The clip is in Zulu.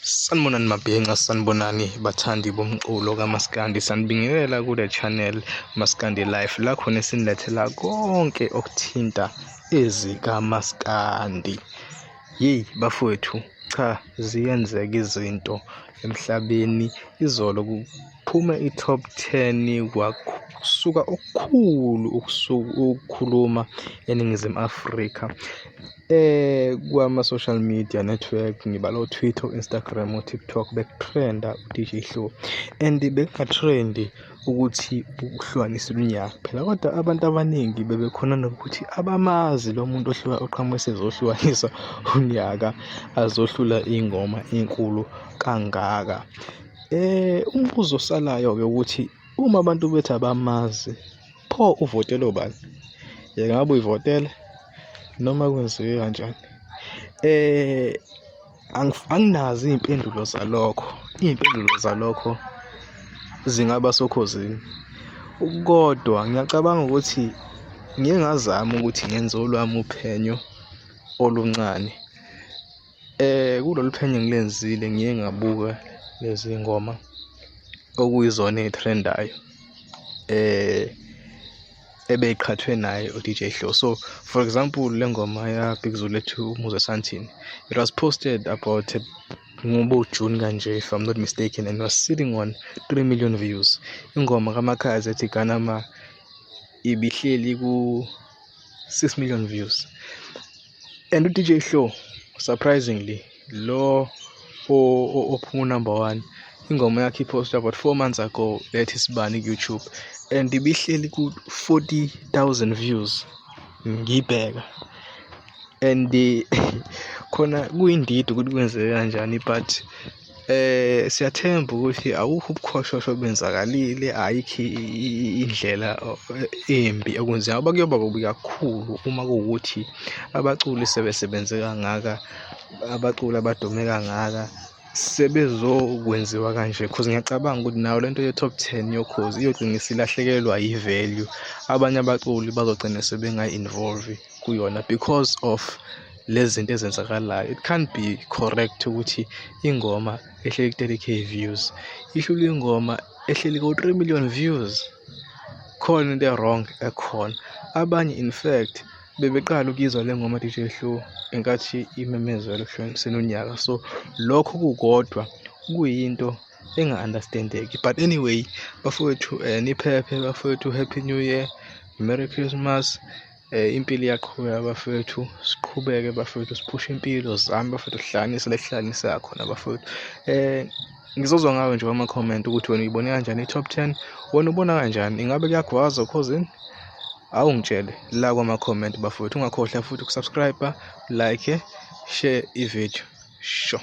Sanibonani mabhenca, sanibonani bathandi bomculo kaMaskandi. Sanibingelela kule channel Maskandi Life, la khona esinilethela konke okuthinta ezikaMaskandi. Yeyi bafowethu, cha ziyenzeka izinto emhlabeni. Izolo kuphume i-top 10 kwakusuka okukhulu ukukhuluma eNingizimu Afrika kwama-social media network, ngibala Twitter, Instagram, TikTok, bekutrenda uDJ Hlo, and bekungatrendi ukuthi ukuhlukanisa unyaka phela, kodwa abantu abaningi bebekhona nokuthi abamazi lo muntu oqhamuke ezohlukanisa unyaka azohlula ingoma enkulu kangaka. Umbuzo osalayo-ke ukuthi uma abantu bethi abamazi, pho uvotele obani? Yeke ngabe uyivotele noma kwenziwe kanjani? Anginazi iy'mpendulo zalokho. Iy'mpendulo zalokho zingaba sokhozini, kodwa ngiyacabanga ukuthi ngike ngazama ukuthi ngenze olwami uphenyo oluncane. Kulolu phenyo engilenzile ngiye ngabuka lezi ngoma okuyizona ey'threndayo ebeyiqhathwe naye uDJ Hlo. So for example, le ngoma yaBig Zulethu Umuze Santini, it was posted about ngoJune kanje, if I'm not mistaken, and was sitting on 3 million views. Ingoma kaMakhaya ethi Ganama ibihleli ku 6 million views, and uDJ Hlo surprisingly lo ophuma number 1, ingoma yakhe iposted about 4 months ago ethi Sibani ku-YouTube, and ibihleli ku 40,000 views ngibheka. And khona kuyindidi ukuthi kwenzeke kanjani, but siyathemba ukuthi awukho ubukhoshosho benzakalile, ayikho indlela embi okwenziwa, ngoba kuyoba kubi kakhulu uma kuwukuthi abaculi sebesebenze kangaka, abaculi abadume kangaka sebezokwenziwa kanje. Because ngiyacabanga ukuthi nayo lento ye-top 10 yokhozi iyogcina isilahlekelwa yi-value. Abanye abaculi bazogcina sebengayi-involve kuyona because of lezi zinto ezenzakalayo. It can't be correct ukuthi ingoma ehleli 30k views ihlule ingoma ehleli ku 3 million views. Khona into wrong ekhona. Abanye in fact bebeqala ukuyizwa le ngoma DJ Hlo enkathi imemezela ukuhlukaniseni unyaka. So lokho kukodwa kuyinto enga-understandeki. But anyway bafowethu, niphephe bafowethu, happy new year, merry Christmas. Impilo iyaqhubeka bafowethu, siqhubeke bafowethu, siphushe impilo zami bafowethu, sihlanganise lehlanganisa khona bafowethu. Ngizozwa ngawe nje ama-comment ukuthi wena uyibone kanjani i-top 10, wena ubona kanjani, ingabe kuyagwaza okhozini? Awungitshele la kwama-comment bafowethu. Ungakhohlwa futhi ukusubscribe, like, share i-video. Sure.